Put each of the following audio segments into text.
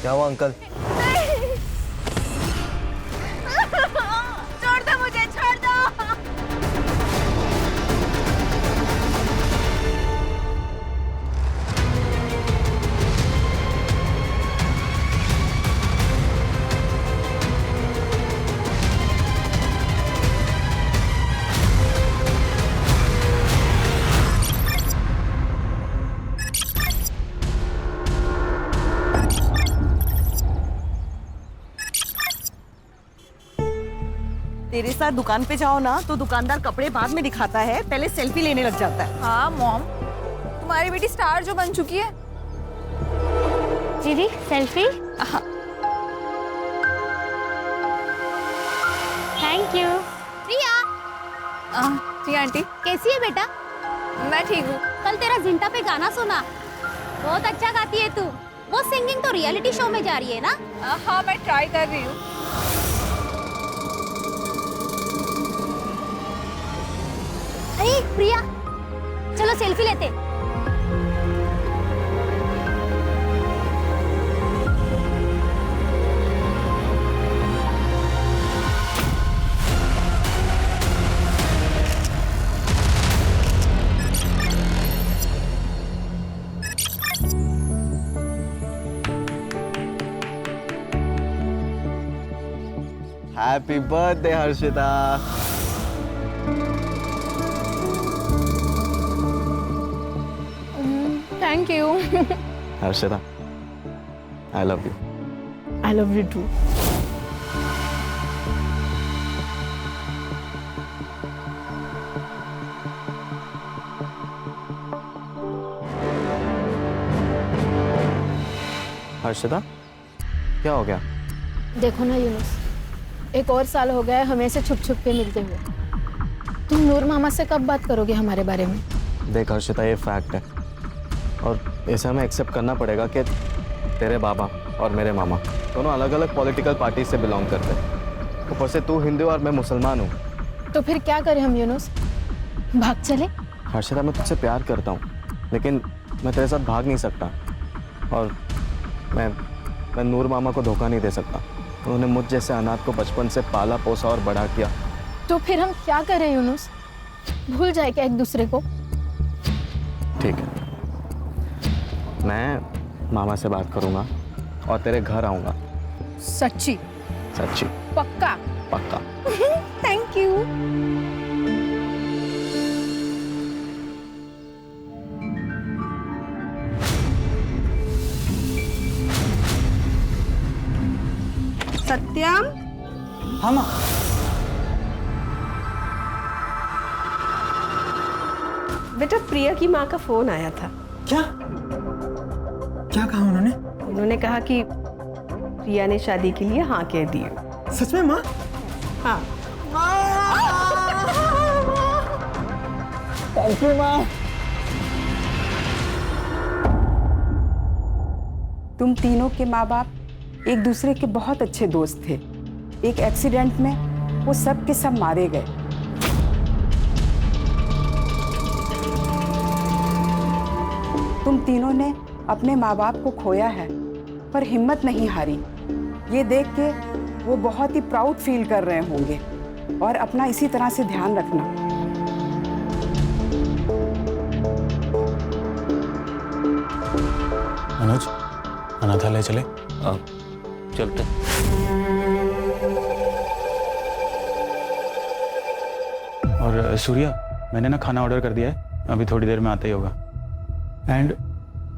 क्या हुआ अंकल? नहीं। छोड़ दो मुझे, छोड़ दो। तेरे साथ दुकान पे जाओ ना तो दुकानदार कपड़े बाद में दिखाता है, पहले सेल्फी लेने लग जाता है। हाँ मॉम, तुम्हारी बेटी स्टार जो बन चुकी है। दीदी सेल्फी। Thank you. प्रिया, जी आंटी। कैसी है बेटा? मैं ठीक हूँ। कल तेरा जिंटा पे गाना सुना, बहुत अच्छा गाती है तू। वो सिंगिंग तो रियलिटी शो में जा रही है ना? हाँ मैं ट्राई कर रही हूँ। अरे प्रिया, चलो सेल्फी लेते। Happy birthday Harshita. Thank you. Harshita, I love you. I love you too. Harshita, क्या हो गया? देखो ना यूनुस, एक और साल हो गया है हमें से छुप छुप के मिलते हुए। तुम नूर मामा से कब बात करोगे हमारे बारे में? देख हर्षिता, ये फैक्ट है और इसे हमें एक्सेप्ट करना पड़ेगा कि तेरे बाबा और मेरे मामा दोनों अलग अलग पॉलिटिकल पार्टी से बिलोंग करते हैं। ऊपर से तू हिंदू और मैं मुसलमान हूँ। तो फिर क्या करें हम यूनुस? भाग चले? हर्षिता, मैं तुझसे प्यार करता हूँ लेकिन मैं तेरे साथ भाग नहीं सकता और मैं नूर मामा को धोखा नहीं दे सकता। उन्होंने मुझ जैसे अनाथ को बचपन से पाला पोसा और बड़ा किया। तो फिर हम क्या करें यूनुस? भूल जाए क्या एक दूसरे को? ठीक है, मैं मामा से बात करूंगा और तेरे घर आऊंगा। सच्ची? सच्ची? पक्का? पक्का। Thank you. सत्यम, हाँ माँ। बेटा प्रिया की माँ का फोन आया था। क्या क्या कहा उन्होंने? उन्होंने कहा कि प्रिया ने शादी के लिए हाँ कह दी है। सच में माँ? हाँ। थैंक यू माँ। तुम तीनों के माँ बाप एक दूसरे के बहुत अच्छे दोस्त थे। एक एक्सीडेंट में वो सब के सब मारे गए। तुम तीनों ने अपने माँ बाप को खोया है पर हिम्मत नहीं हारी। ये देख के वो बहुत ही प्राउड फील कर रहे होंगे और अपना इसी तरह से ध्यान रखना। मनोज, अनाथालय चले? चलते। और सूर्या, मैंने ना खाना ऑर्डर कर दिया है, अभी थोड़ी देर में आता ही होगा। एंड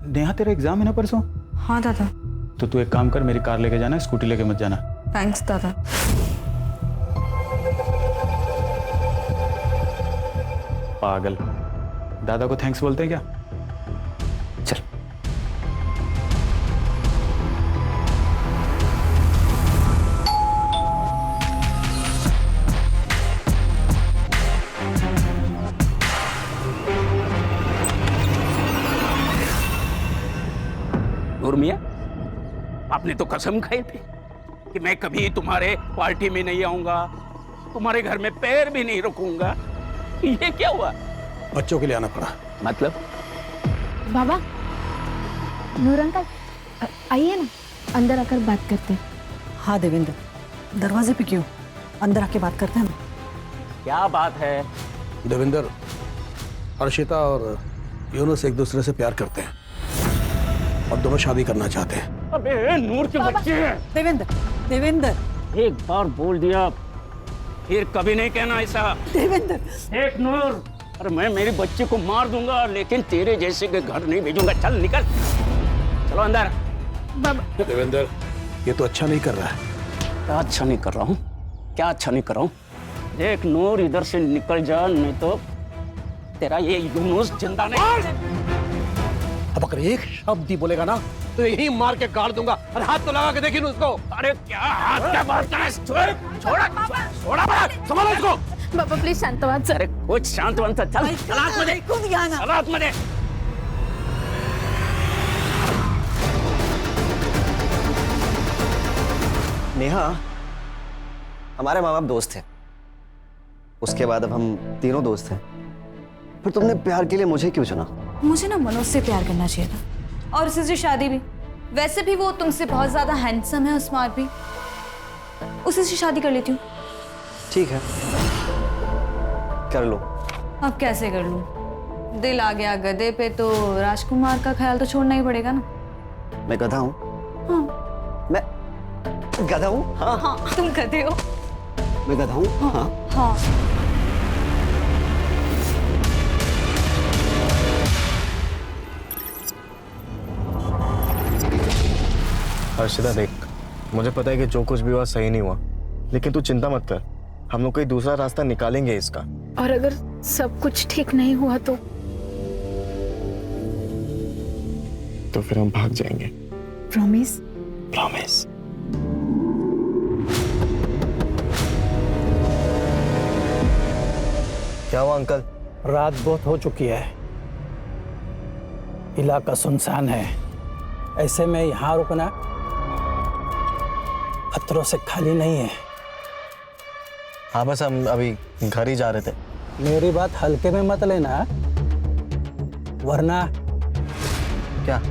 नेहा, तेरा एग्जाम है ना परसों? हाँ दादा। तो तू एक काम कर, मेरी कार लेके जाना, स्कूटी लेके मत जाना। थैंक्स दादा। पागल, दादा को थैंक्स बोलते हैं क्या? चल। नूर मियां, आपने तो कसम खाई थी कि मैं कभी तुम्हारे पार्टी में नहीं आऊंगा, तुम्हारे घर में पैर भी नहीं रखूंगा। ये क्या हुआ? बच्चों के लिए आना पड़ा। मतलब? बाबा, नूर अंकल, आइए ना। अंदर आकर बात करते हैं। हाँ देवेंद्र, दरवाजे पे क्यों? अंदर आके बात करते हैं हम। क्या बात है? देवेंद्र, हर्षिता और यूनुस एक दूसरे से प्यार करते हैं और दोनों शादी करना चाहते हैं। अबे नूर के बच्चे हैं। देवेंद्र, देवेंद्र, एक बार बोल दिया फिर कभी नहीं कहना ऐसा। देवेंद्र, एक नूर, अरे मैं मेरी बच्ची को मार दूंगा लेकिन तेरे जैसे के घर नहीं भेजूंगा। चल निकल, चलो अंदर। देवेंद्र, ये तो अच्छा नहीं कर रहा है। क्या अच्छा नहीं कर रहा हूँ? क्या अच्छा नहीं कर रहा हूँ? देख नूर, इधर से निकल जा नहीं तो तेरा ये यूनुस जिंदा नहीं। अब अगर एक शब्द ही बोलेगा ना तो यही मार के गाड़ दूंगा। और हाथ तो लगा के देखिए उसको। अरे क्या हाथ क्या बात है? छोड़ा बड़ा, संभालो इसको। बाबा प्लीज शांत व्हा सर। अरे कुछ शांत बन, चल चलात मध्ये, चलात मध्ये। नेहा, हमारे माँ बाप दोस्त थे, उसके बाद अब हम तीनों दोस्त हैं। फिर तुमने प्यार के लिए मुझे क्यों चुना? मुझे ना मनोज से प्यार करना चाहिए था और उसी से शादी भी। वैसे भी वो तुमसे बहुत ज्यादा हैंडसम है और स्मार्ट भी। उसी से शादी कर लेती हूँ। ठीक है, कर लो। अब कैसे कर लूँ? दिल आ गया गधे पे तो राजकुमार का ख्याल तो छोड़ना ही पड़ेगा ना। मैं गधा हूँ? हाँ। मैं गधा हूँ? हाँ। हाँ, तुम गधे हो। मैं गधा हूँ? हाँ। हाँ। हर्षिता देख, मुझे पता है कि जो कुछ भी हुआ सही नहीं हुआ, लेकिन तू चिंता मत कर, हम लोग कोई दूसरा रास्ता निकालेंगे इसका। और अगर सब कुछ ठीक नहीं हुआ तो फिर हम भाग जाएंगे। प्रॉमिस? प्रॉमिस। क्या हुआ अंकल? रात बहुत हो चुकी है, इलाका सुनसान है, ऐसे में यहाँ रुकना खतरों से खाली नहीं है। हाँ बस हम अभी घर ही जा रहे थे। मेरी बात हल्के में मत लेना, वरना क्या?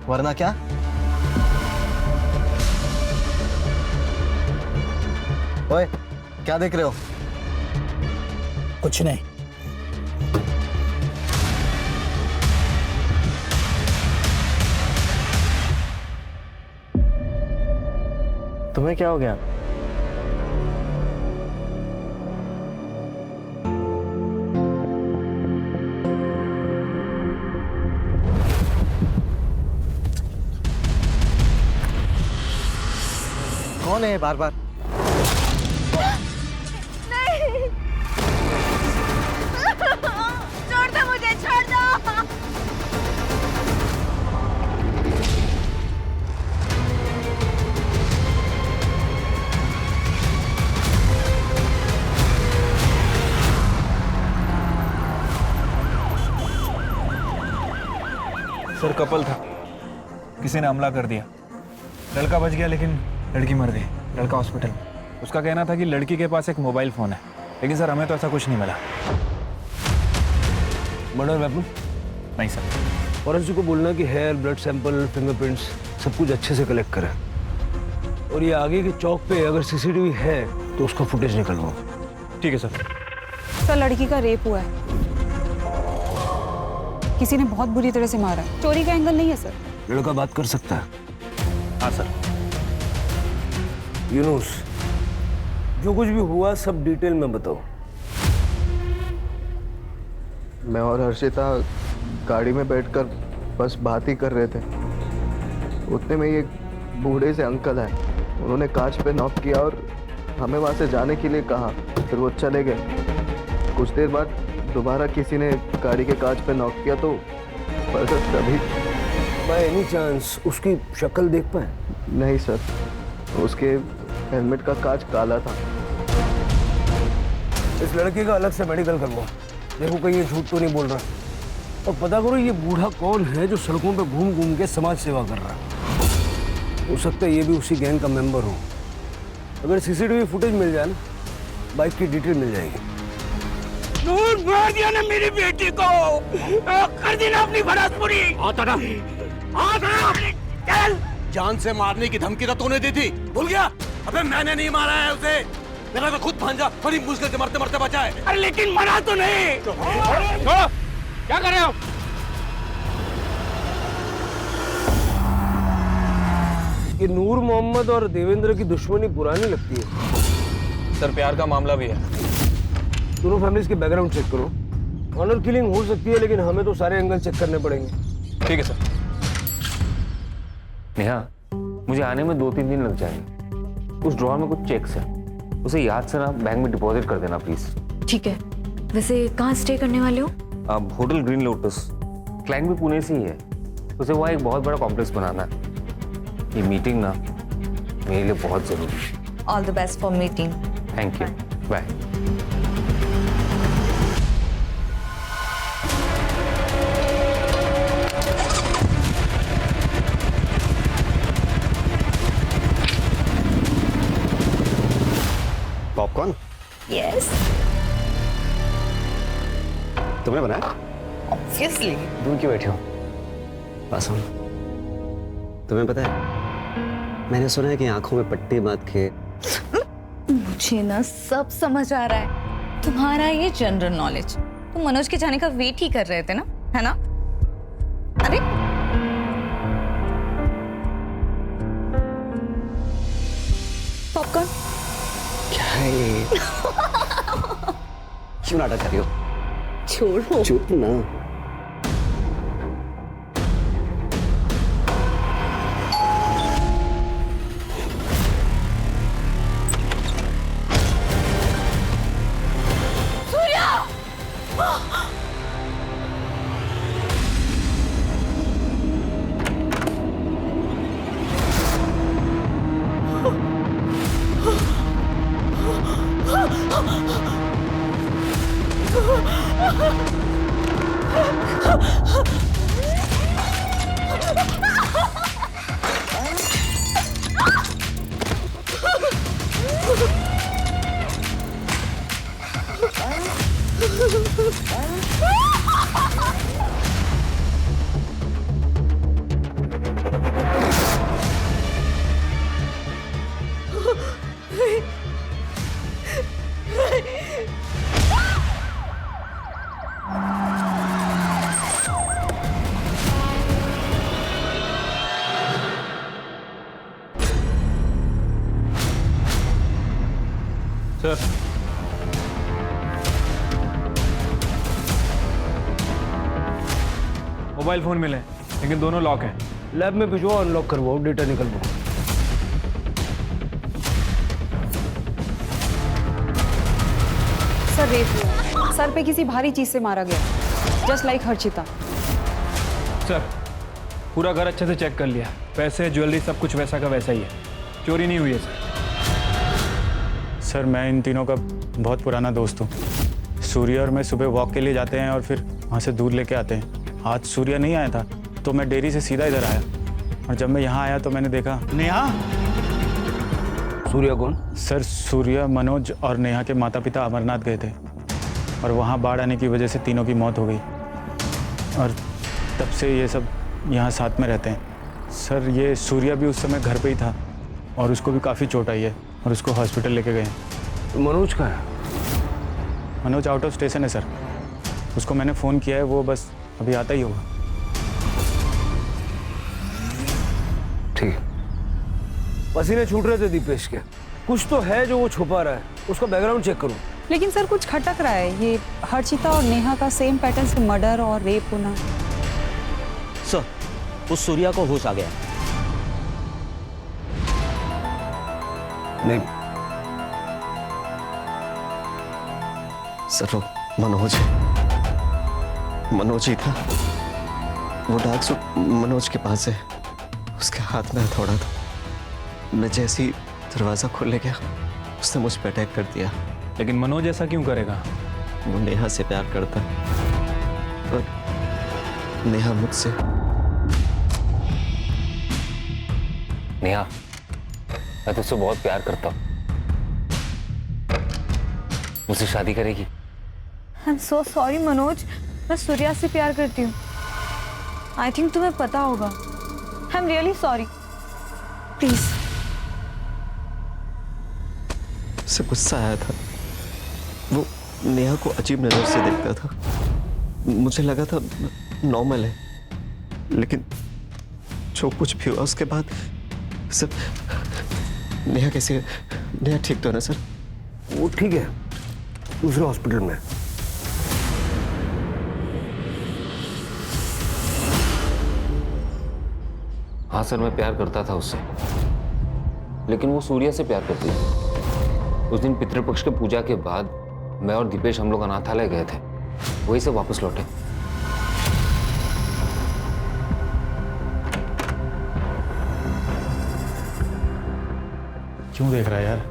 वरना क्या? ओए, क्या देख रहे हो? कुछ नहीं। तुम्हें क्या हो गया? कौन है बार बार? नहीं। छोड़ दो मुझे, छोड़ दो। सर कपल था, किसी ने हमला कर दिया। लड़का बच गया लेकिन लड़की मर गई। लड़का हॉस्पिटल में। उसका कहना था कि लड़की के पास एक मोबाइल फ़ोन है, लेकिन सर हमें तो ऐसा कुछ नहीं मिला। Murder weapon? नहीं सर। फॉरेंसिक को बोलना कि हेयर, ब्लड सैंपल, फिंगरप्रिंट्स सब कुछ अच्छे से कलेक्ट करें। और ये आगे के चौक पे अगर सीसीटीवी है तो उसका फुटेज निकलवाओ। ठीक है सर। सर लड़की का रेप हुआ है, किसी ने बहुत बुरी तरह से मारा है। चोरी का एंगल नहीं है सर। लड़का बात कर सकता है? हाँ सर। यूनुस, जो कुछ भी हुआ सब डिटेल में बताओ। मैं और हर्षिता गाड़ी में बैठकर बस बात ही कर रहे थे, उतने में एक बूढ़े से अंकल आए। उन्होंने कांच पे नॉक किया और हमें वहाँ से जाने के लिए कहा। फिर वो चले गए। कुछ देर बाद दोबारा किसी ने गाड़ी के कांच पे नॉक किया तो बस तभी। बाय एनी चांस उसकी शक्ल देख पाए? नहीं सर, उसके हेलमेट का कांच काला था। इस लड़के का अलग से मेडिकल करवाओ, देखो कहीं ये झूठ तो नहीं बोल रहा। और पता करो ये बूढ़ा कौन है जो सड़कों पे घूम घूम के समाज सेवा कर रहा है। हो सकता है ये भी उसी गैंग का मेंबर हो। अगर सीसीटीवी फुटेज मिल जाए ना, बाइक की डिटेल मिल जाएगी। नूर मार दिया ना मेरी बेटी को, कर दी ना अपनी भड़ास पूरी। आता ना, चल जान से मारने की धमकी तो तूने दी थी, भूल गया? अबे मैंने नहीं मारा है उसे, मेरा तो खुद भांजा बड़ी मुश्किल से मरते मरते बचा है। अरे लेकिन मरा तो नहीं। क्या कर रहे हो? कि नूर मोहम्मद और देवेंद्र की दुश्मनी पुरानी लगती है। सर प्यार का मामला भी है। दोनों फैमिलीज के बैकग्राउंड चेक करो। ऑनर किलिंग हो सकती है, लेकिन हमें तो सारे एंगल चेक करने पड़ेंगे। ठीक है सर। नेहा, मुझे आने में 2-3 दिन लग जाएंगे। उस ड्रॉअर में कुछ चेक्स है, उसे याद से ना बैंक में डिपॉजिट कर देना प्लीज। ठीक है। वैसे कहाँ स्टे करने वाले हो? अब होटल ग्रीन लोटस, क्लाइंट भी पुणे से ही है। उसे वहाँ एक बहुत बड़ा कॉम्प्लेक्स बनाना है। ये मीटिंग ना मेरे लिए बहुत जरूरी है। All the best for meeting. Thank you, bye. Popcorn? Yes. तुमने बनाया? ऑब्वियसली। दूर क्यों बैठे हो? पास आओ। तुम्हें पता है, मैंने सुना है कि आंखों में पट्टी बांध के। मुझे ना सब समझ आ रहा है। तुम्हारा ये जनरल नॉलेज, तुम मनोज के जाने का वेट ही कर रहे थे ना, है ना? अरे पॉपकॉर्न क्या है ये? क्यों नाटक कर रही हो? छोड़ो। चुप ना। सर, मोबाइल फोन मिले लेकिन दोनों लॉक है। लैब में भिजवाओ, अनलॉक करवाओ, डेटा निकलवाओ। सर रेप हुआ, सर पे किसी भारी चीज से मारा गया, जस्ट लाइक हर्षिता। सर पूरा घर अच्छे से चेक कर लिया, पैसे ज्वेलरी सब कुछ वैसा का वैसा ही है, चोरी नहीं हुई है सर। सर मैं इन तीनों का बहुत पुराना दोस्त हूँ। सूर्य और मैं सुबह वॉक के लिए जाते हैं और फिर वहाँ से दूध लेके आते हैं। आज सूर्य नहीं आया था तो मैं डेयरी से सीधा इधर आया, और जब मैं यहाँ आया तो मैंने देखा। नेहा? सूर्य कौन? सर सूर्य, मनोज और नेहा के माता पिता अमरनाथ गए थे और वहाँ बाढ़ आने की वजह से तीनों की मौत हो गई, और तब से ये सब यहाँ साथ में रहते हैं। सर ये सूर्य भी उस समय घर पे ही था और उसको भी काफ़ी चोट आई है और उसको हॉस्पिटल लेके गए। मनोज का है? मनोज आउट ऑफ स्टेशन है सर, उसको मैंने फ़ोन किया है, वो बस अभी आता ही होगा। ठीक। पसीने छूट रहे थे दीपेश के, कुछ तो है जो वो छुपा रहा है, उसका बैकग्राउंड चेक करो। लेकिन सर कुछ खटक रहा है, ये हर्षिता और नेहा का सेम पैटर्न से मर्डर और रेप होना। सर उस सूर्या को होश आ गया। नहीं सर वो मनोज ही था। वो डाक सूट मनोज के पास है, उसके हाथ में हथौड़ा था। मैं जैसे ही दरवाजा खोलने गया उसने मुझ पर अटैक कर दिया। लेकिन मनोज ऐसा क्यों करेगा? वो नेहा से प्यार करता और नेहा मुझसे। नेहा, मैं तुझसे बहुत प्यार करता हूँ, मुझसे शादी करेगी? I am so sorry Manoj, मैं सूर्या से प्यार करती हूँ। आई थिंक तुम्हें पता होगा। I am really sorry. Please. उसे गुस्सा आया था, वो नेहा को अजीब नजर से देखता था। मुझे लगा था नॉर्मल है, लेकिन जो कुछ भी हुआ उसके बाद सब। नेहा कैसी है? नेहा ठीक तो है ना सर? वो ठीक है, दूसरे हॉस्पिटल में। हाँ सर, मैं प्यार करता था उससे, लेकिन वो सूर्या से प्यार करती थी। उस दिन पितृपक्ष के पूजा के बाद मैं और दीपेश हम लोग अनाथालय गए थे, वहीं से वापस लौटे। क्यों देख रहा है यार?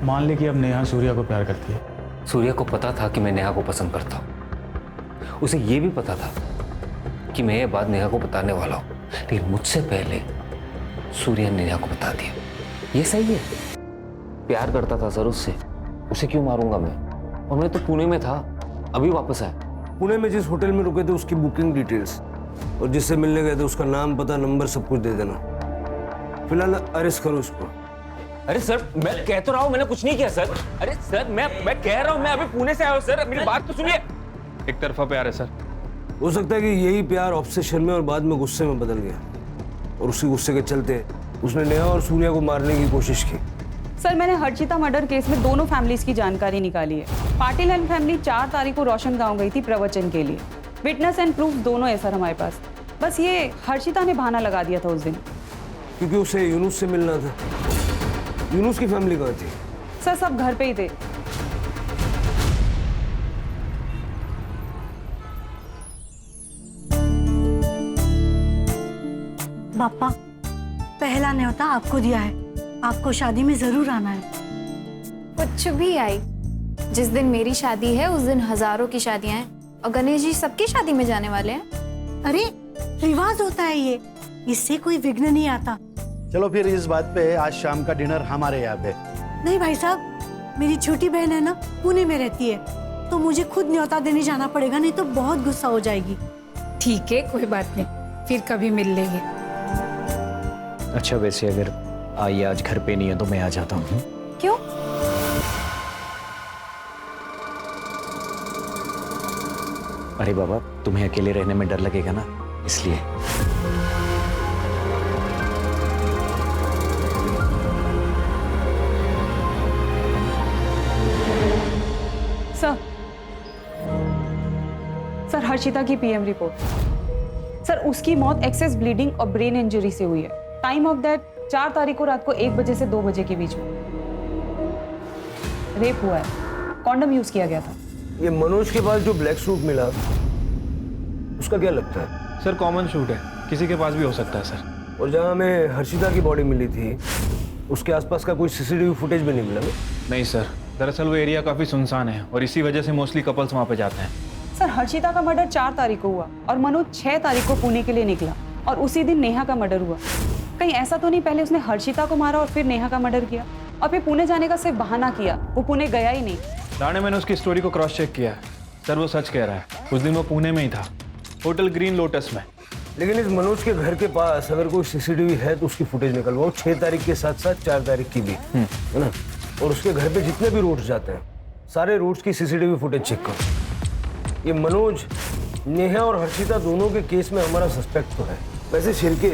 मान ले कि अब नेहा सूर्या को प्यार करती है। सूर्या को पता था कि मैं नेहा को पसंद करता हूँ। उसे ये भी पता था कि मैं ये बात नेहा को बताने वाला हूँ, लेकिन मुझसे पहले सूर्या ने नेहा को बता दिया। ये सही है? प्यार करता था सर उससे, उसे क्यों मारूंगा मैं? और मैं तो पुणे में था, अभी वापस आया। पुणे में जिस होटल में रुके थे उसकी बुकिंग डिटेल्स और जिससे मिलने गए थे उसका नाम, पता, नंबर सब कुछ दे देना। फिलहाल अरेस्ट करो उसको। अरे सर, मैं कह तो रहा हूँ मैंने कुछ नहीं किया सर। अरे सर, मैं कह रहा हूँ मैं अभी पुणे से आया हूँ सर, मेरी बात तो सुनिए। एक तरफा प्यार है सर। हो सकता है कि यही प्यार ऑब्सेशन में और बाद में गुस्से में बदल गया, और उसी गुस्से के चलते उसने नेहा और सूर्या को मारने की कोशिश की। सर, मैंने हर्षिता मर्डर केस में दोनों फैमिलीज की जानकारी निकाली है। पाटिल एंड फैमिली 4 तारीख को रोशन गांव गई थी प्रवचन के लिए। विटनेस एंड प्रूफ दोनों है सर हमारे पास। बस ये हर्षिता ने बहाना लगा दिया था उस दिन, क्योंकि उसे यूनुस से मिलना था। यूनुस की फैमिली कहाँ थी? सर सब घर पे ही थे। पापा, पहला न्योता आपको दिया है, आपको शादी में जरूर आना है। कुछ भी आई, जिस दिन मेरी शादी है उस दिन हजारों की शादियां हैं, और गणेश जी सबकी शादी में जाने वाले हैं। अरे रिवाज होता है ये, इससे कोई विघ्न नहीं आता। चलो फिर इस बात पे आज शाम का डिनर हमारे यहाँ पे। नहीं भाई साहब, मेरी छोटी बहन है ना, पुणे में रहती है, तो मुझे खुद न्योता देने जाना पड़ेगा, नहीं तो बहुत गुस्सा हो जाएगी। ठीक है, कोई बात नहीं, फिर कभी मिल लेंगे। अच्छा, वैसे अगर आई आज घर पे नहीं है तो मैं आ जाता हूँ। क्यों? अरे बाबा, तुम्हें अकेले रहने में डर लगेगा ना, इसलिए। सर हर्षिता की पीएम रिपोर्ट। सर उसकी मौत एक्सेस ब्लीडिंग और ब्रेन इंजरी से हुई है। टाइम ऑफ डेथ 4 तारीख को रात को 1 बजे से 2 बजे के बीच में। रेप हुआ है, कॉन्डम यूज किया गया था। ये मनोज के पास जो ब्लैक सूट मिला, उसका क्या लगता है? सर कॉमन शूट है, किसी के पास भी हो सकता है सर। और जहाँ हमें हर्षिता की बॉडी मिली थी, उसके आसपास का कोई सीसीटीवी फुटेज भी नहीं मिला? नहीं सर, दरअसल वो एरिया काफी सुनसान है और इसी वजह से मोस्टली कपल्स वहाँ पे जाते हैं। सर हर्षिता का मर्डर 4 तारीख को हुआ और मनोज 6 तारीख को पुणे के लिए निकला, और उसी दिन नेहा का मर्डर हुआ। कहीं ऐसा तो नहीं पहले उसने हर्षिता को मारा और फिर नेहा का मर्डर किया, और फिर पुणे जाने का सिर्फ बहाना किया, वो पुणे गया ही नहीं। राणे, मैंने उसकी स्टोरी को क्रॉस चेक किया है सर, वो सच कह रहा है। उस दिन वो पुणे में ही था, होटल ग्रीन लोटस में। लेकिन इस मनोज के घर के पास अगर कोई सीसीटीवी है तो उसकी फुटेज निकलवाओ, 6 तारीख के साथ साथ 4 तारीख की भी, है ना? और उसके घर पे जितने भी रूट्स जाते हैं, सारे रूट्स की सीसीटीवी फुटेज चेक करो। ये मनोज, नेहा और हर्षिता दोनों के केस में हमारा सस्पेक्ट तो है। वैसे शिरके,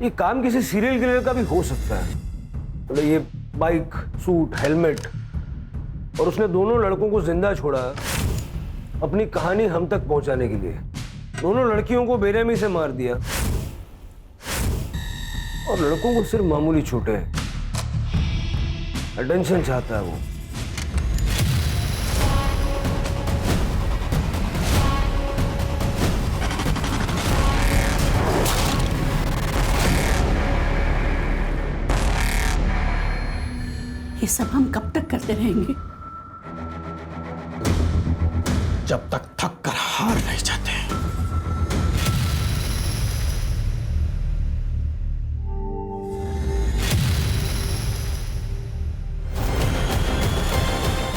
ये काम किसी सीरियल किलर का भी हो सकता है। मतलब ये बाइक, सूट, हेलमेट, और उसने दोनों लड़कों को जिंदा छोड़ा अपनी कहानी हम तक पहुंचाने के लिए। दोनों लड़कियों को बेरहमी से मार दिया और लड़कों को सिर्फ मामूली चोटें हैं। अटेंशन चाहता है वो। ये सब हम कब तक करते रहेंगे? जब तक थक कर हार नहीं जाते।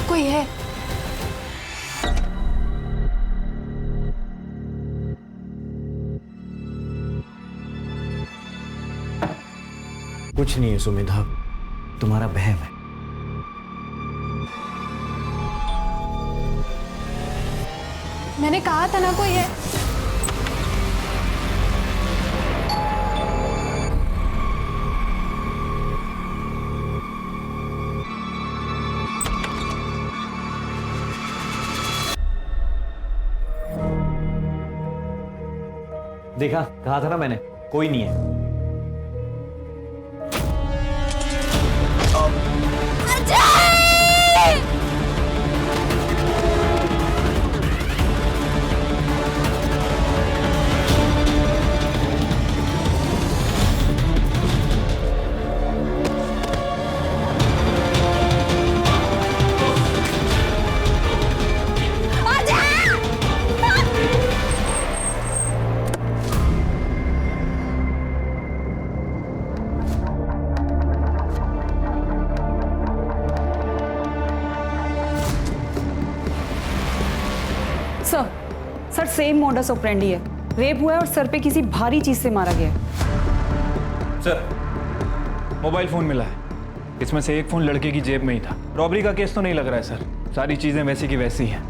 कोई है? कुछ नहीं है सुमेधा, तुम्हारा बहम है। मैंने कहा था ना कोई है। देखा, कहा था ना मैंने, कोई नहीं है। सर सेम मॉडस ऑपरेंडी है। रेप हुआ है और सर पे किसी भारी चीज से मारा गया है। सर मोबाइल फोन मिला है, इसमें से एक फोन लड़के की जेब में ही था। रॉबरी का केस तो नहीं लग रहा है सर, सारी चीजें वैसी की वैसी हैं।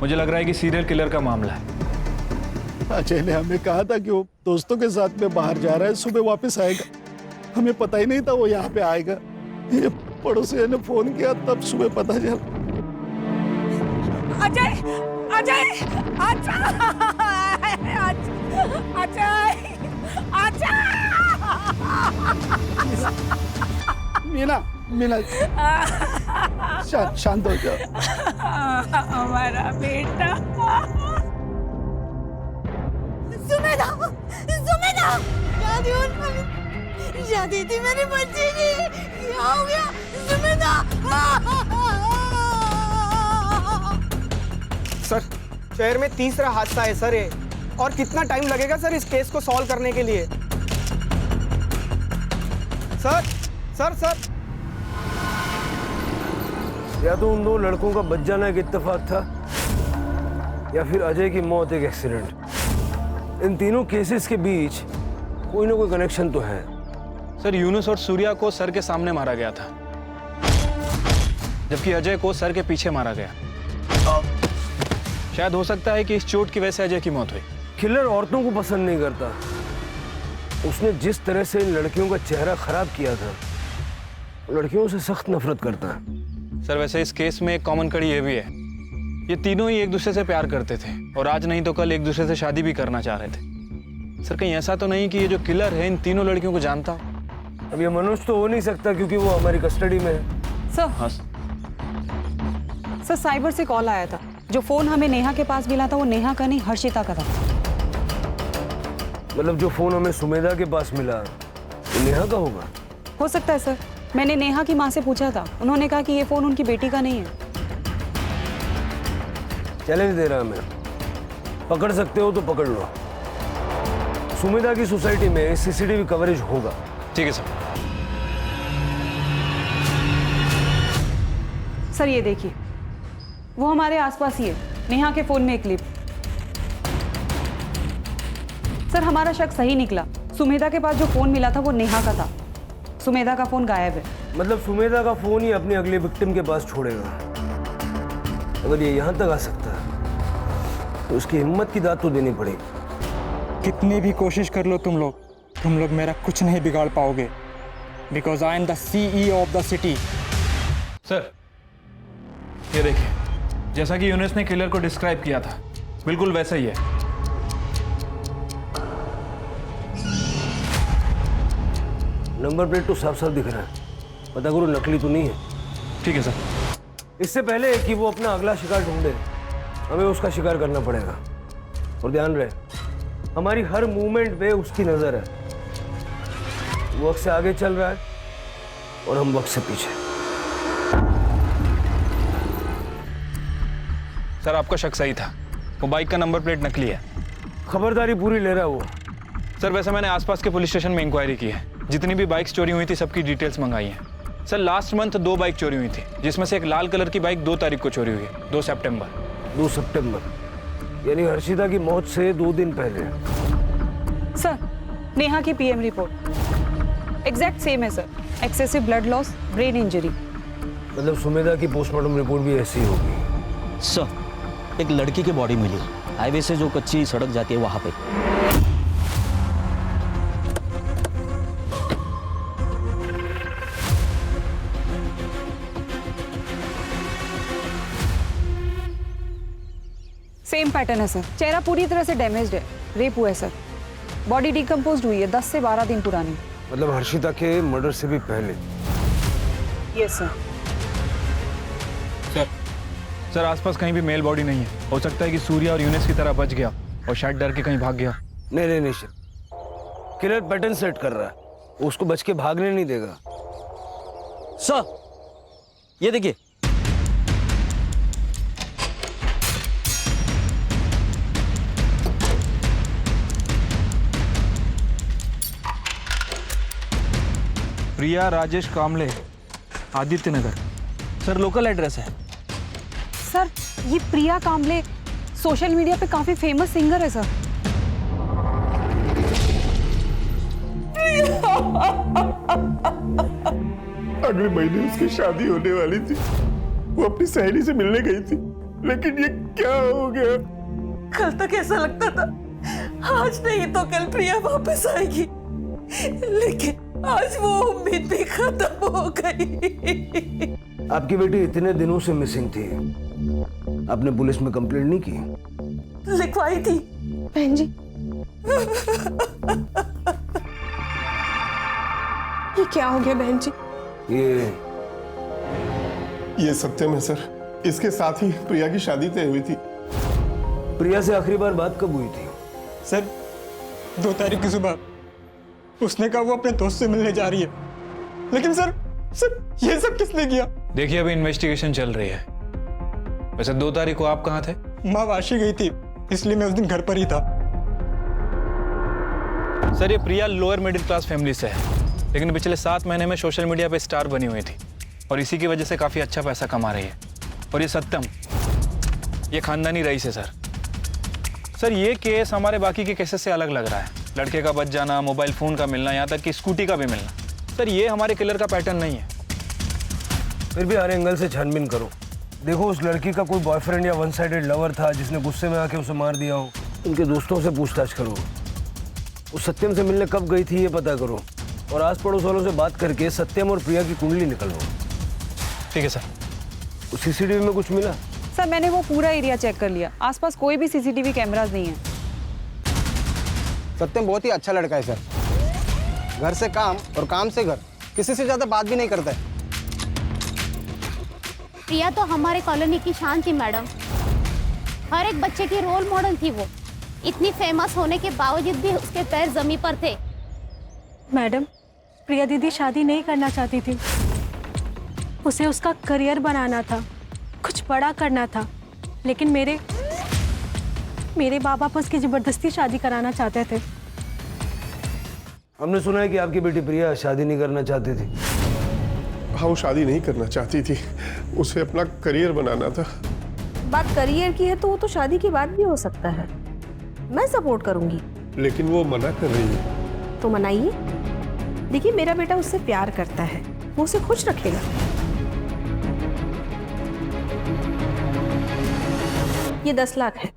मुझे लग रहा है कि सीरियल किलर का मामला है। अजय ने हमें कहा था कि वो दोस्तों के साथ में बाहर जा रहा है, सुबह वापस आएगा। हमें पता ही नहीं था वो यहाँ पे आएगा। ये पड़ोसी ने फोन किया तब सुबह पता चला। अजय अजय अजय अजय अजय मीना मीना शांत हो जाओ। हमारा बेटा सुमेधा सुमेधा शादी थी मेरे बच्चे की, क्या हो गया सुमेधा? सर शहर में तीसरा हादसा है सर ये, और कितना टाइम लगेगा सर इस केस को सॉल्व करने के लिए? सर सर सर या तो उन दो लड़कों का बच जाना एक इत्तेफाक था, या फिर अजय की मौत एक एक्सीडेंट। इन तीनों केसेस के बीच कोई ना कोई कनेक्शन तो है। सर यूनुस और सूर्या को सर के सामने मारा गया था, जबकि अजय को सर के पीछे मारा गया। शायद हो सकता है कि इस चोट की वजह से अजय की मौत हुई। किलर औरतों को पसंद नहीं करता। उसने जिस तरह से इन लड़कियों का चेहरा खराब किया था, लड़कियों से सख्त नफरत करता है। सर वैसे इस केस में एक कॉमन कड़ी ये भी है, ये तीनों ही एक दूसरे से प्यार करते थे और आज नहीं तो कल एक दूसरे से शादी भी करना चाह रहे थे। सर कहीं ऐसा तो नहीं कि ये जो किलर है इन तीनों लड़कियों को जानता? अब ये मनोज तो हो नहीं सकता क्योंकि वो हमारी कस्टडी में है। सर हाँ। सर साइबर से कॉल आया था, जो फोन हमें नेहा के पास मिला था वो नेहा का नहीं हर्षिता का था। मतलब जो फोन हमें सुमेधा के पास मिला वो नेहा का होगा? हो सकता है सर, मैंने नेहा की माँ से पूछा था, उन्होंने कहा कि ये फोन उनकी बेटी का नहीं है। चैलेंज दे रहा मैं, पकड़ सकते हो तो पकड़ लो। सुमेधा की सोसाइटी में सीसीटीवी कवरेज होगा। ठीक है सर। सर ये देखिए, वो हमारे आसपास ही है, नेहा के फोन में एक क्लिप। सर हमारा शक सही निकला, सुमेधा के पास जो फोन मिला था वो नेहा का था, सुमेधा का फोन गायब है। मतलब सुमेधा का फोन ही अपने अगले विक्टिम के पास छोड़ेगा। अगर ये यहाँ तक आ सकता है तो उसकी हिम्मत की दाद तो देनी पड़ेगी। कितनी भी कोशिश कर लो तुम लोग मेरा कुछ नहीं बिगाड़ पाओगे, because I am the CEO of the city. Sir ये देखिए, जैसा कि यूनुस ने किलर को डिस्क्राइब किया था बिल्कुल वैसा ही है। नंबर प्लेट तो साफ साफ दिख रहा है, पता करो नकली तो नहीं है। ठीक है सर। इससे पहले कि वो अपना अगला शिकार ढूंढे, हमें उसका शिकार करना पड़ेगा। और ध्यान रहे, हमारी हर मूवमेंट पे उसकी नजर है। वो वक्त से आगे चल रहा है और हम वक्त से पीछे। सर आपका शक सही था, वो बाइक का नंबर प्लेट नकली है। खबरदारी पूरी ले रहा है वो। सर वैसे मैंने आसपास के पुलिस स्टेशन में इंक्वायरी की है, जितनी भी बाइक्स चोरी हुई थी सबकी डिटेल्स मंगाई हैं। सर लास्ट मंथ 2 बाइक चोरी हुई थी, जिसमें से एक लाल कलर की बाइक 2 तारीख को चोरी हुई है, 2 सितंबर। 2 सितंबर यानी हर्षिता की मौत से 2 दिन पहले। सर नेहा की PM रिपोर्ट। एग्जैक्ट सेम है sir, excessive blood loss, brain injury. मतलब सुमेधा की पोस्टमार्टम रिपोर्ट भी ऐसी होगी। सर, एक लड़की की बॉडी मिली हाईवे से जो कच्ची सड़क जाती है वहां पे। सेम पैटर्न है सर, चेहरा पूरी तरह से डैमेज्ड है, रेप हुआ है सर। बॉडी डिकम्पोज्ड हुई है, 10 से 12 दिन पुरानी। मतलब हर्षिता के मर्डर से भी पहले। Yes sir. सर आसपास कहीं भी मेल बॉडी नहीं है। हो सकता है कि सूर्या और यूनिस की तरह बच गया और शायद डर के कहीं भाग गया। नहीं किलर पैटर्न सेट कर रहा है, वो उसको बच के भागने नहीं देगा। सर ये देखिए, प्रिया राजेश कामले, आदित्य नगर। सर लोकल एड्रेस है। सर ये प्रिया कामले सोशल मीडिया पे काफी फेमस सिंगर है सर। अगले महीने उसकी शादी होने वाली थी, वो अपनी सहेली से मिलने गई थी, लेकिन ये क्या हो गया? कल तक ऐसा लगता था आज नहीं तो कल प्रिया वापस आएगी, लेकिन आज वो उम्मीद भी खत्म हो गई। आपकी बेटी इतने दिनों से मिसिंग थी, आपने पुलिस में कंप्लेंट नहीं की? लिखवाई थी बहन जी। ये क्या हो गया बहन जी? ये सत्यम है सर, इसके साथ ही प्रिया की शादी तय हुई थी। प्रिया से आखिरी बार बात कब हुई थी? सर 2 तारीख की सुबह उसने कहा वो अपने दोस्त से मिलने जा रही है, लेकिन सर ये सब किसने किया? देखिए अभी इन्वेस्टिगेशन चल रही है। वैसे 2 तारीख को आप कहाँ थे? माँ वाशी गई थी, इसलिए मैं उस दिन घर पर ही था। सर ये प्रिया लोअर मिडिल क्लास फैमिली से है, लेकिन पिछले 7 महीने में सोशल मीडिया पे स्टार बनी हुई थी और इसी की वजह से काफी अच्छा पैसा कमा रही है। और ये सत्यम, ये खानदानी रईस है सर ये केस हमारे बाकी के केसेस से अलग लग रहा है। लड़के का बच जाना, मोबाइल फोन का मिलना, यहाँ तक कि स्कूटी का भी मिलना। सर ये हमारे किलर का पैटर्न नहीं है। फिर भी हर एंगल से छानबीन करो। देखो उस लड़की का कोई बॉयफ्रेंड या वन साइडेड लवर था जिसने गुस्से में आके उसे मार दिया हो। उनके दोस्तों से पूछताछ करो, उस सत्यम से मिलने कब गई थी ये पता करो, और आस पड़ोस वालों से बात करके सत्यम और प्रिया की कुंडली निकलवाओ। ठीक है सर। उस सीसीटीवी में कुछ मिला? सर मैंने वो पूरा एरिया चेक कर लिया, आसपास कोई भी सीसीटीवी कैमरास नहीं है। सत्यम बहुत ही अच्छा लड़का है सर, घर से काम और काम से घर, किसी से ज्यादा बात भी नहीं करता है। प्रिया तो हमारे कॉलोनी की शान थी मैडम, हर एक बच्चे की रोल मॉडल थी वो। इतनी फेमस होने के बावजूद भी उसके पैर जमीन पर थे। मैडम, प्रिया दीदी शादी नहीं करना चाहती थी, उसे उसका करियर बनाना था, कुछ बड़ा करना था, लेकिन मेरे बाबा उसकी जबरदस्ती शादी कराना चाहते थे। हमने सुना है कि आपकी बेटी प्रिया शादी नहीं करना चाहती थी। हाँ वो शादी नहीं करना चाहती थी, उसे अपना करियर बनाना था। बात करियर की है तो वो तो शादी की बात भी हो सकता है, मैं सपोर्ट करूंगी। लेकिन वो मना कर रही है। तो मनाइए। देखिए मेरा बेटा उससे प्यार करता है, वो उसे खुश रखेगा। ये 10 लाख है,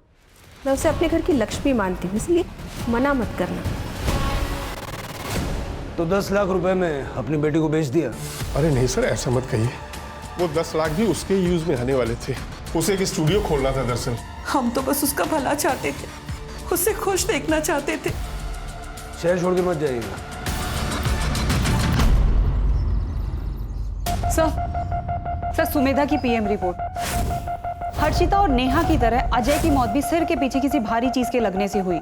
मैं उसे अपने घर की लक्ष्मी मानती हूँ, इसलिए मना मत करना। तो 10 लाख रुपए में अपनी बेटी को बेच दिया? अरे नहीं सर, ऐसा मत कहिए, वो 10 लाख भी उसके यूज में आने वाले थे। उसे एक स्टूडियो खोलना था दरअसल। हम तो बस उसका भला चाहते थे, उसे खुश देखना चाहते थे। शहर छोड़ के मत जाइएगा। सर सुमेधा की पीएम रिपोर्ट। हर्षिता और नेहा की तरह अजय की मौत भी सिर के पीछे किसी भारी चीज के लगने से हुई।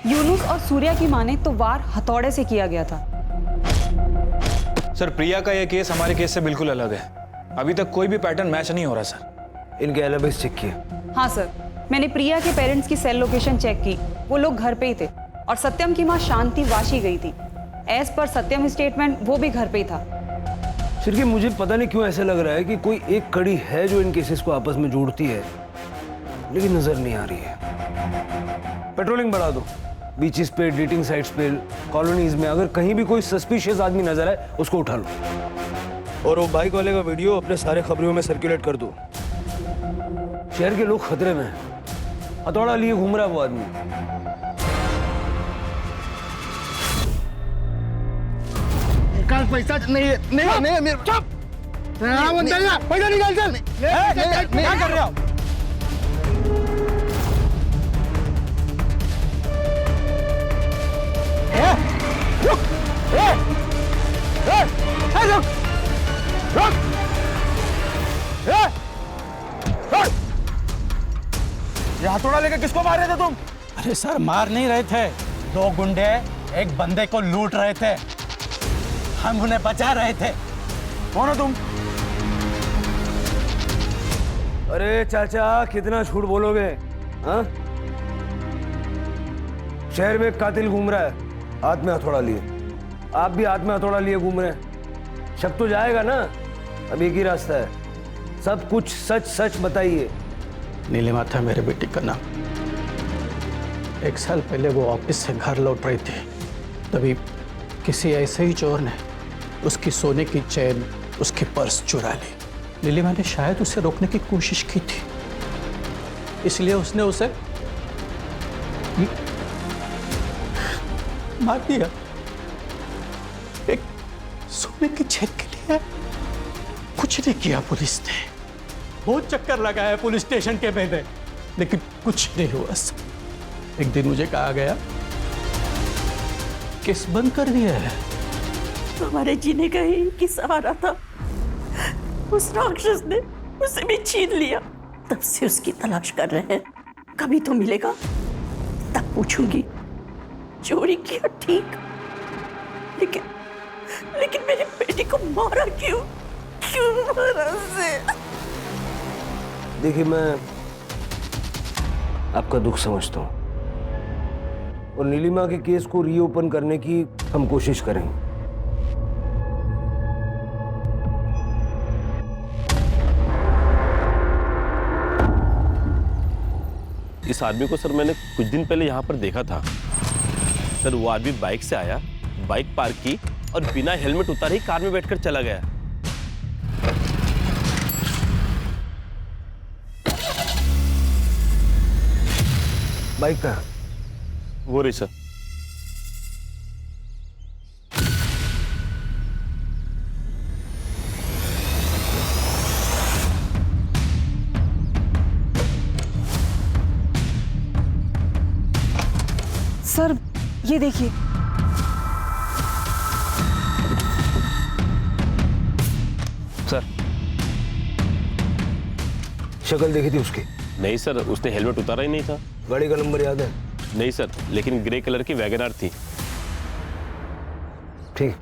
यूनुस और सूर्या की माने तो वार हथौड़े से किया गया था। सर प्रिया का यह केस हमारे केस से बिल्कुल अलग है, अभी तक कोई भी पैटर्न मैच नहीं हो रहा सर। इनके एलिबीज चेक किए? हाँ सर, मैंने प्रिया के पेरेंट्स की सेल लोकेशन चेक की, वो लोग घर पे ही थे और सत्यम की माँ शांति वाशी गई थी। एज पर सत्यम स्टेटमेंट वो भी घर पे ही था। सिर्फ मुझे पता नहीं क्यों ऐसा लग रहा है कि कोई एक कड़ी है जो इन केसेस को आपस में जोड़ती है, लेकिन नजर नहीं आ रही है। पेट्रोलिंग बढ़ा दो, बीचेस पे, डेटिंग साइट्स पे, कॉलोनीज में अगर कहीं भी कोई सस्पिशियस आदमी नजर आए उसको उठा लो। और वो बाइक वाले का वीडियो अपने सारे खबरों में सर्कुलेट कर दो। शहर के लोग खतरे में हैं। हथौड़ा लिए घूम रहा है वो आदमी। निकाल पैसा। नहीं नहीं नहीं मेरे चुप। पैसा निकाल चल। क्या कर रहे हो? रुक। रुक। ये हथौड़ा लेकर किसको मार रहे थे तुम? अरे सर मार नहीं रहे थे, दो गुंडे एक बंदे को लूट रहे थे, हम उन्हें बचा रहे थे। कौन हो तुम? अरे चाचा कितना झूठ बोलोगे? हाँ? शहर में एक कातिल घूम रहा है हाथ में हथौड़ा लिए, आप भी हाथ में हथौड़ा लिए घूम रहे हैं। शक तो जाएगा ना, अब एक ही रास्ता है, सब कुछ सच सच बताइए। नीलिमा था मेरे बेटी का नाम। 1 साल पहले वो ऑफिस से घर लौट रही थी, तभी किसी ऐसे ही चोर ने उसकी सोने की चेन, उसकी पर्स चुरा ली। नीलिमा ने शायद उसे रोकने की कोशिश की थी, इसलिए उसने उसे मार दिया। एक सोने की चेन के लिए कुछ नहीं किया पुलिस ने, बहुत चक्कर लगाया पुलिस स्टेशन के में, लेकिन कुछ नहीं हुआ। एक दिन मुझे कहा गया केस बंद कर दिया है। हमारे जीने का ही एक ही सहारा था, उस राक्षस ने उसे भी छीन लिया। तब से उसकी तलाश कर रहे हैं, कभी तो मिलेगा तब पूछूंगी। चोरी किया ठीक, लेकिन मेरी बेटी को मारा क्यों? क्यों मारा उसे? देखिए मैं आपका दुख समझता हूँ और नीलिमा के केस को रीओपन करने की हम कोशिश करेंगे। इस आदमी को सर मैंने कुछ दिन पहले यहाँ पर देखा था सर। वो आदमी बाइक से आया, बाइक पार्क की और बिना हेलमेट उतारे ही कार में बैठकर चला गया। बाइक का वो रही सर। सर ये देखिए, सर शक्ल देखी थी उसकी? नहीं सर, उसने हेलमेट उतारा ही नहीं था। गाड़ी का नंबर याद है? नहीं सर, लेकिन ग्रे कलर की वैगनआर थी। ठीक,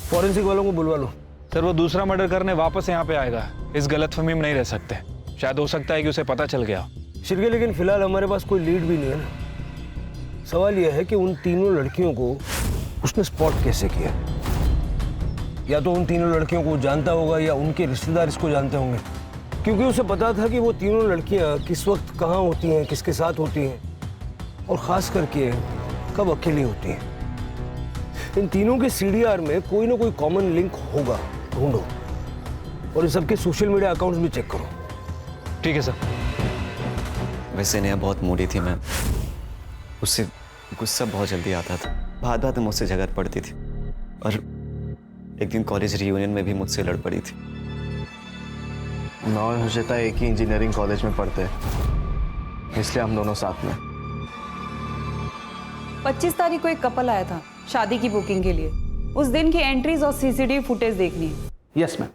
फॉरेंसिक वालों को बुलवा लो। सर वो दूसरा मर्डर करने वापस यहाँ पे आएगा, इस गलतफहमी में नहीं रह सकते। शायद हो सकता है कि उसे पता चल गया। शिरके, लेकिन फिलहाल हमारे पास कोई लीड भी नहीं है ना। सवाल यह है कि उन तीनों लड़कियों को उसने स्पॉट कैसे किया? या तो उन तीनों लड़कियों को जानता होगा या उनके रिश्तेदार इसको जानते होंगे, क्योंकि उसे पता था कि वो तीनों लड़कियां किस वक्त कहाँ होती हैं, किसके साथ होती हैं और ख़ास करके कब अकेली होती हैं। इन तीनों के सीडीआर में कोई ना कोई कॉमन लिंक होगा, ढूंढो और इन सबके सोशल मीडिया अकाउंट्स भी चेक करो। ठीक है सर। वैसे नेहा बहुत मूडी थी मैम, उससे गुस्सा बहुत जल्दी आता था, बात बात में मुझसे झगड़ पड़ती थी और एक दिन कॉलेज रियूनियन में भी मुझसे लड़ पड़ी थी। मैं और हर्षिता एक ही इंजीनियरिंग कॉलेज में पढ़ते हैं, इसलिए हम दोनों साथ में। 25 तारीख को एक कपल आया था शादी की बुकिंग के लिए। उस दिन की एंट्रीज और सीसीटीवी फुटेज देखनी है। Yes ma'am.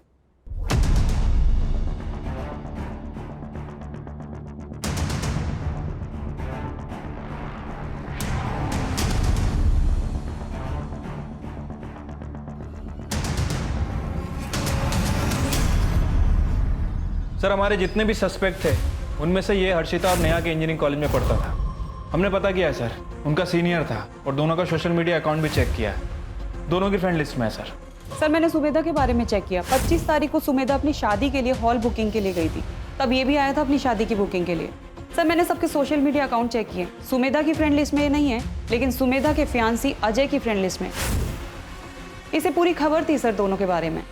सर हमारे जितने भी सस्पेक्ट थे उनमें से ये हर्षिता और नेहा के इंजीनियरिंग कॉलेज में पढ़ता था। हमने पता किया है सर, उनका सीनियर था और दोनों का सोशल मीडिया अकाउंट भी चेक किया है। दोनों की फ्रेंड लिस्ट में है सर। सर मैंने सुमेधा के बारे में चेक किया। 25 तारीख को सुमेधा अपनी शादी के लिए हॉल बुकिंग के लिए गई थी, तब ये भी आया था अपनी शादी की बुकिंग के लिए। सर मैंने सबके सोशल मीडिया अकाउंट चेक किए, सुमेधा की फ्रेंड लिस्ट में ये नहीं है, लेकिन सुमेधा के फियांसी अजय की फ्रेंड लिस्ट में। इसे पूरी खबर थी सर दोनों के बारे में।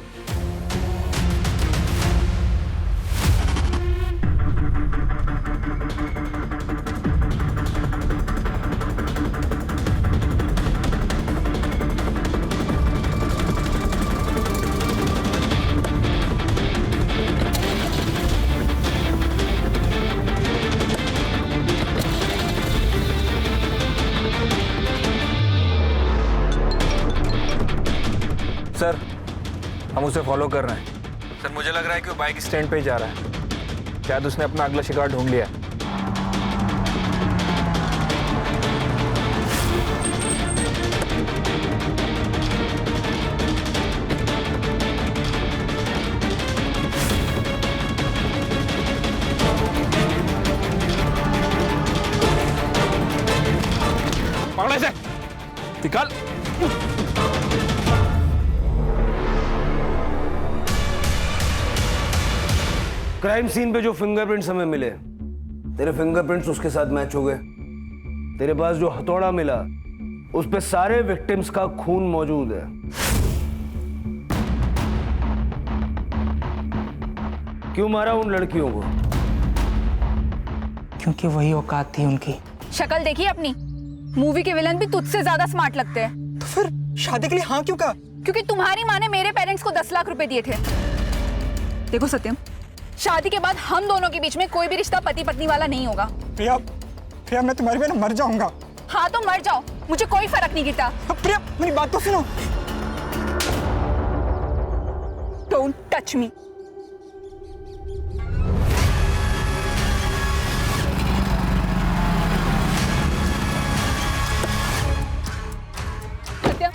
सर हम उसे फॉलो कर रहे हैं। सर मुझे लग रहा है कि वो बाइक स्टैंड पे ही जा रहा है। शायद उसने अपना अगला शिकार ढूंढ लिया। पकड़ो इसे, निकाल। क्राइम सीन पे जो फिंगरप्रिंट्स हमें मिले, तेरे फिंगरप्रिंट्स उसके साथ मैच हो गए। तेरे पास जो हथौड़ा मिला उस पे सारे विक्टिम्स का खून मौजूद है। क्यों मारा उन लड़कियों को? क्योंकि वही औकात थी उनकी। शक्ल देखी अपनी? मूवी के विलन भी तुझसे ज्यादा स्मार्ट लगते हैं। तो फिर शादी के लिए हाँ क्यों कहा? क्योंकि तुम्हारी माँ ने मेरे पेरेंट्स को 10 लाख रुपए दिए थे। देखो सत्यम, शादी के बाद हम दोनों के बीच में कोई भी रिश्ता पति पत्नी वाला नहीं होगा। प्रिया, प्रिया मैं तुम्हारी बिना मर जाऊंगा। हाँ तो मर जाओ, मुझे कोई फर्क नहीं गिरता। प्रिया मेरी बात तो सुनो। Don't touch me. सत्यम,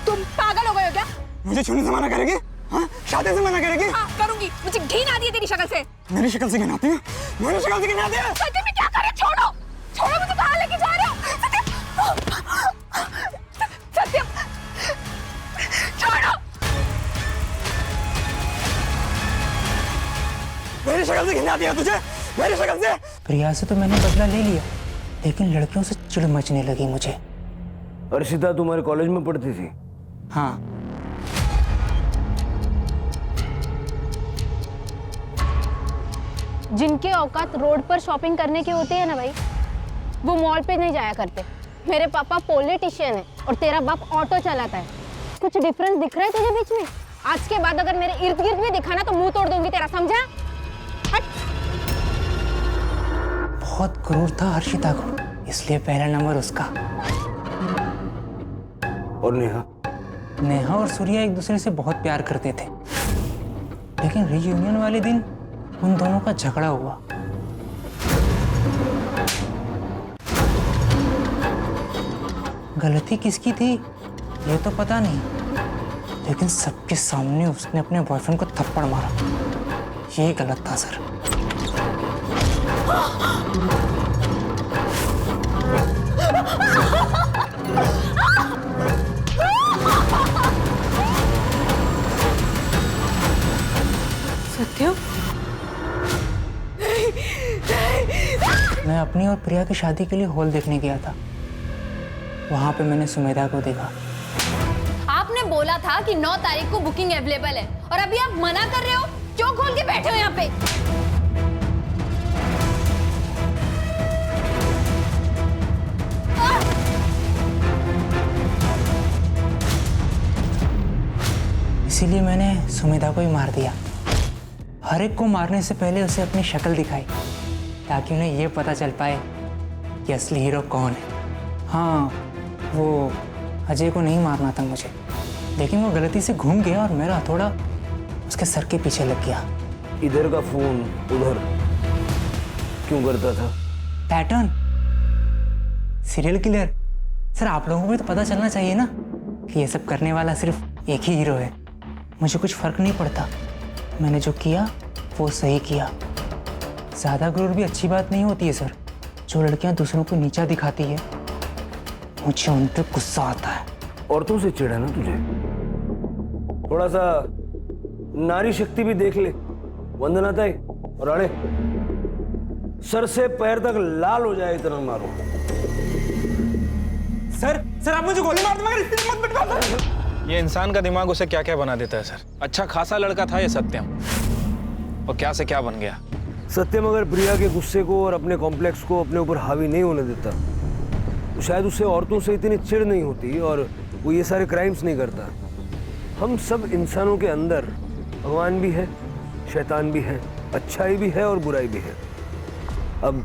तुम पागल हो गए हो क्या? मुझे छूने से मना करेगी? हाँ? शादी से मना करेगी? हाँ करूंगी। मुझे घिन आती है तेरी शक्ल से। मेरी शक्ल से घिन आती है? मेरी शक्ल से घिन आती है? सत्यम मैं क्या कर रहे? छोड़ो, छोड़ो, मुझे कहाँ लेके जा रहे हो? सत्यम, छोड़ो। मेरी शक्ल से घिन आती है तुझे? मेरी शक्ल से? प्रिया से तो मैंने बदला ले लिया, लेकिन लड़कियों से चिढ़ मचने लगी मुझे। अर्शिता तुम्हारे कॉलेज में पढ़ती थी? हाँ। जिनके औकात रोड पर शॉपिंग करने के होते हैं ना भाई, वो मॉल पे नहीं जाया करते। मेरे पापा पॉलिटिशियन है और तेरा बाप ऑटो चलाता है। कुछ डिफरेंस दिख रहा है तुझे बीच में? आज के बाद अगर मेरे इर्द गिर्द भी दिखा ना तो मुंह तोड़ दूंगी तेरा, समझा? हट। बहुत क्रूर था हर्षिता को, इसलिए पहला नंबर उसका। और नेहा? नेहा और सूर्या एक दूसरे से बहुत प्यार करते थे, लेकिन रीयूनियन वाले दिन उन दोनों का झगड़ा हुआ। गलती किसकी थी ये तो पता नहीं, लेकिन सबके सामने उसने अपने बॉयफ्रेंड को थप्पड़ मारा। ये गलत था सर। सत्यम, मैं अपनी और प्रिया की शादी के लिए हॉल देखने गया था। वहां पे मैंने सुमेधा को देखा। आपने बोला था कि 9 तारीख को बुकिंग अवेलेबल है और अभी आप मना कर रहे हो। क्यों खोल के बैठे हो यहाँ पे? इसीलिए मैंने सुमेधा को ही मार दिया। हर एक को मारने से पहले उसे अपनी शक्ल दिखाई, ताकि उन्हें यह पता चल पाए कि असली हीरो कौन है। हाँ, वो अजय को नहीं मारना था मुझे, लेकिन वो गलती से घूम गया और मेरा हथौड़ा उसके सर के पीछे लग गया। इधर का फोन उधर क्यों करता था? Pattern, serial killer. सर आप लोगों को भी तो पता चलना चाहिए ना कि ये सब करने वाला सिर्फ एक ही हीरो है। मुझे कुछ फर्क नहीं पड़ता, मैंने जो किया वो सही किया। ज़्यादा गुरूर भी अच्छी बात नहीं होती है सर। जो लड़कियां दूसरों को नीचा दिखाती है, मुझे उन पर गुस्सा आता है। औरतों से चिढ़ है ना तुझे? थोड़ा सा नारी शक्ति भी देख ले। वंदना ताई और आड़े, सर से पैर तक लाल हो जाए इतना मारो। सर आप मुझे गोली मार दो, मगर इससे मत पिटवाओ सर। ये इंसान का दिमाग उसे क्या क्या बना देता है सर। अच्छा खासा लड़का था ये सत्यम, और क्या से क्या बन गया। सत्यम अगर प्रिया के गुस्से को और अपने कॉम्प्लेक्स को अपने ऊपर हावी नहीं होने देता तो शायद उससे औरतों से इतनी चिढ़ नहीं होती और वो ये सारे क्राइम्स नहीं करता। हम सब इंसानों के अंदर भगवान भी है, शैतान भी है, अच्छाई भी है और बुराई भी है। अब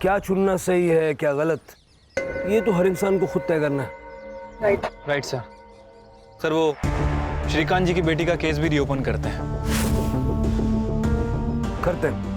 क्या चुनना सही है क्या गलत, ये तो हर इंसान को खुद तय करना है। राइट सर वो श्रीकांत जी की बेटी का केस भी रीओपन करते हैं। करते हैं।